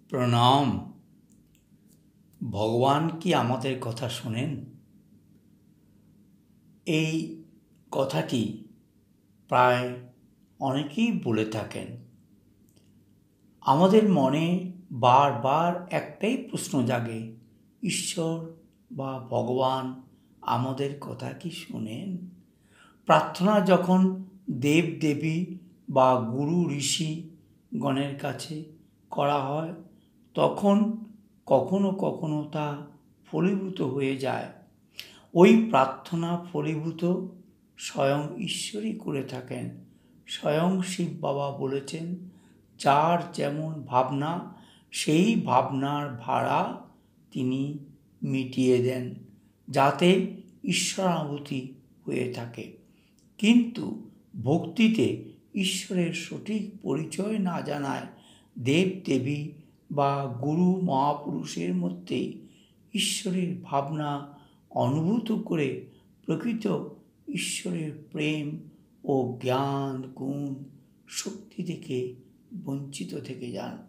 প্রণাম। ভগবান কি আমাদের কথা শোনেন? এই কথাটি প্রায় অনেকেই বলে থাকেন। আমাদের মনে বারবার একটাই প্রশ্ন জাগে, ঈশ্বর বা ভগবান আমাদের কথা কি শোনেন? প্রার্থনা যখন দেব দেবী বা গুরু ঋষি গণের কাছে করা হয়, তখন কখনো কখনো তা ফলীভূত হয়ে যায়। ওই প্রার্থনা ফলীভূত স্বয়ং ঈশ্বরই করে থাকেন। স্বয়ং শিব বাবা বলেছেন, যার যেমন ভাবনা সেই ভাবনার ভাড়া তিনি মিটিয়ে দেন, যাতে ঈশ্বরানুভূতি হয়ে থাকে। কিন্তু ভক্তিতে ঈশ্বরের সঠিক পরিচয় না জানায় দেব দেবী বা গুরু মহাপুরুষের মধ্যেই ঈশ্বরের ভাবনা অনুভূত করে প্রকৃত ঈশ্বরের প্রেম ও জ্ঞান গুণ শক্তি থেকে বঞ্চিত থেকে যান।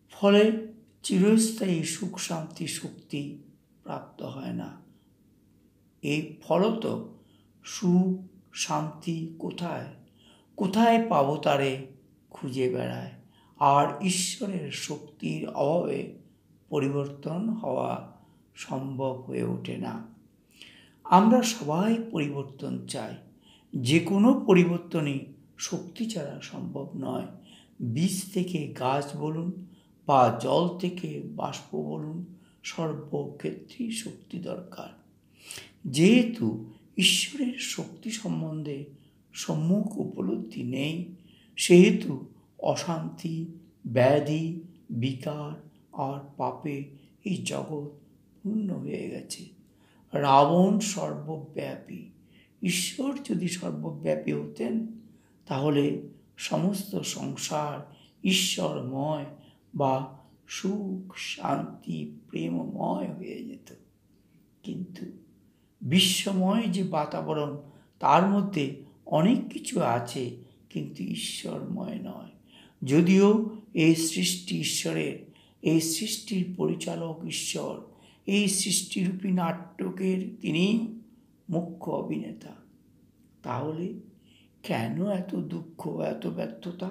ফলে চিরস্থায়ী সুখ শান্তি শক্তি প্রাপ্ত হয় না। এই ফলত সুখ শান্তি কোথায় পাবো তারে খুঁজে বেড়ায়, আর ঈশ্বরের শক্তির অভাবে পরিবর্তন হওয়া সম্ভব হয়ে ওঠে না। আমরা সবাই পরিবর্তন চাই। যে কোনো পরিবর্তনই শক্তি ছাড়া সম্ভব নয়। বীজ থেকে গাছ বলুন বা জল থেকে বাষ্প বলুন, সর্বক্ষেত্রেই শক্তি দরকার। যেহেতু ঈশ্বরের শক্তি সম্বন্ধে সম্যক উপলব্ধি নেই, সেহেতু অশান্তি, ব্যাধি, বিকার আর পাপে এই জগৎ পূর্ণ হয়ে গেছে। রাবণ সর্বব্যাপী। ঈশ্বর যদি সর্বব্যাপী হতেন, তাহলে সমস্ত সংসার ঈশ্বরময় বা সুখ শান্তি প্রেমময় হয়ে যেত। কিন্তু বিশ্বময় যে বাতাবরণ, তার মধ্যে অনেক কিছু আছে, কিন্তু ঈশ্বরময় নয়। যদিও এই সৃষ্টি ঈশ্বরের, এই সৃষ্টির পরিচালক ঈশ্বর, এই সৃষ্টিরূপী নাটকের তিনি মুখ্য অভিনেতা, তাহলে কেন এত দুঃখ, এত ব্যর্থতা,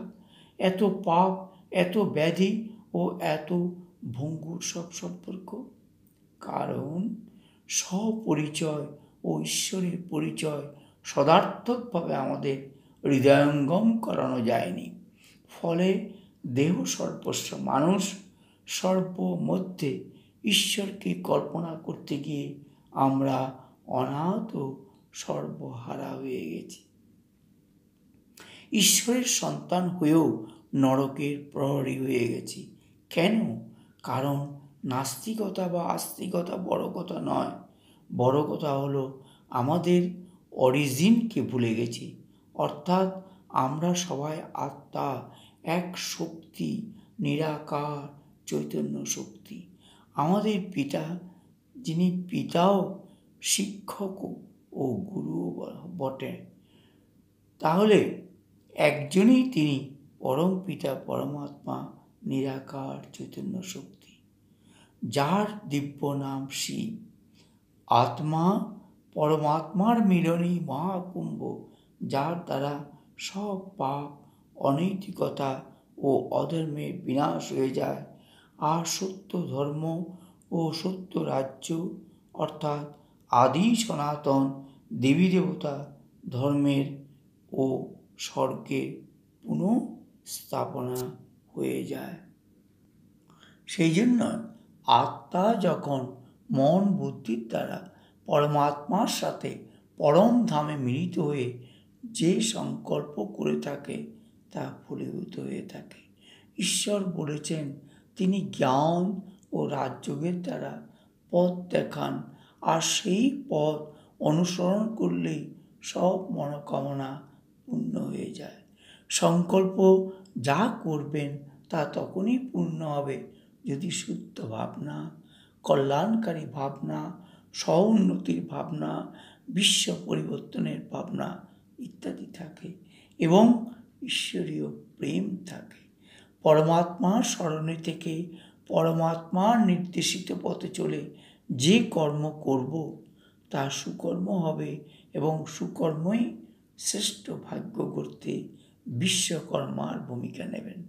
এত পাপ, এত ব্যাধি ও এত ভঙ্গুর সব সম্পর্ক? কারণ স্বপরিচয় ও ঈশ্বরের পরিচয় সদার্থকভাবে আমাদের হৃদয়ঙ্গম করানো যায়নি। ফলে দেহ সর্বস্ব মানুষ সর্বমধ্যে ঈশ্বরকে কল্পনা করতে গিয়ে আমরা অনাথ ও সর্বহারা হয়ে গেছি। ঈশ্বরের সন্তান হয়েও নরকের প্রহরী হয়ে গেছি। কেন? কারণ নাস্তিকতা বা আস্তিকতা বড় কথা নয়। বড় কথা হলো আমাদের অরিজিনকে ভুলে গেছি। অর্থাৎ আমরা সবাই আত্মা, এক শক্তি, নিরাকার চৈতন্য শক্তি। আমাদের পিতা, যিনি পিতাও শিক্ষক ও গুরুও বটে, তাহলে একজনই তিনি পরম পিতা পরমাত্মা, নিরাকার চৈতন্য শক্তি, যার দিব্য নাম শিব। আত্মা পরমাত্মার মিলনী মহাকুম্ভ, যার দ্বারা সব পাপ, অনৈতিকতা ও অধর্মের বিনাশ হয়ে যায়, আর সত্য ধর্ম ও সত্য রাজ্য অর্থাৎ আদি সনাতন দেবী দেবতা ধর্মের ও স্বর্গের পুনঃস্থাপনা হয়ে যায়। সেই জন্য আত্মা যখন মন বুদ্ধির দ্বারা পরমাত্মার সাথে পরম ধামে মিলিত হয়ে যে সংকল্প করে থাকে, তা ফলীভূত হয়ে থাকে। ঈশ্বর বলেছেন, তিনি জ্ঞান ও রাজযোগের দ্বারা পথ দেখান, আর সেই পথ অনুসরণ করলেই সব মনোকামনা পূর্ণ হয়ে যায়। সংকল্প যা করবেন তা তখনই পূর্ণ হবে যদি শুদ্ধ ভাবনা, কল্যাণকারী ভাবনা, স্ব-উন্নতির ভাবনা, বিশ্ব পরিবর্তনের ভাবনা ইত্যাদি থাকে এবং ঈশ্বরীয় প্রেম থাকে। পরমাত্মার স্মরণে থেকে পরমাত্মার নির্দেশিত পথে চলে যে কর্ম করব তা সুকর্ম হবে এবং সুকর্মই শ্রেষ্ঠ ভাগ্য গড়তে বিশ্বকর্মার ভূমিকা নেবেন।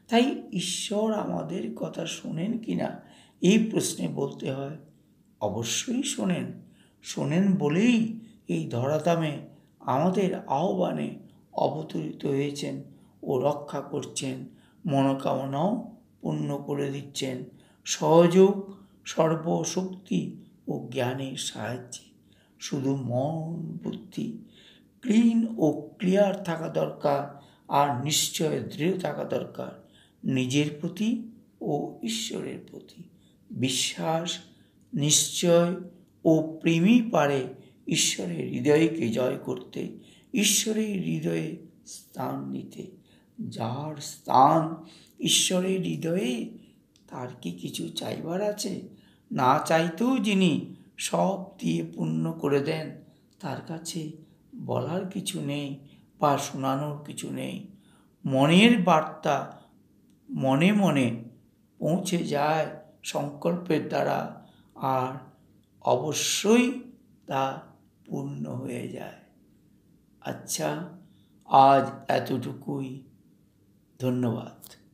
তাই ঈশ্বর আমাদের কথা শোনেন কিনা এই প্রশ্নে বলতে হয় অবশ্যই শোনেন বলেই এই ধরাধামে আমাদের আহ্বানে অবতরিত হয়েছেন ও রক্ষা করছেন, মনোকামনাও পূর্ণ করে দিচ্ছেন সহযোগ সর্বশক্তি ও জ্ঞানের সাহায্যে। শুধু মন বুদ্ধি ক্লিন ও ক্লিয়ার থাকা দরকার, আর নিশ্চয় দৃঢ় থাকা দরকার নিজের প্রতি ও ঈশ্বরের প্রতি। বিশ্বাস, নিশ্চয় ও প্রেমই পারে ঈশ্বরের হৃদয়কে জয় করতে, ঈশ্বরের হৃদয়ে স্থান নিতে। যার স্থান ঈশ্বরের হৃদয়ে তার কি কিছু চাইবার আছে? না চাইতেও যিনি সব দিয়ে পূর্ণ করে দেন, তার কাছে বলার কিছু নেই বা শোনানোর কিছু নেই। মনের বার্তা মনে মনে পৌঁছে যায় সংকল্পের দ্বারা, আর অবশ্যই তা পূর্ণ হয়ে যায়। আচ্ছা, আজ এতটুকুই। ধন্যবাদ।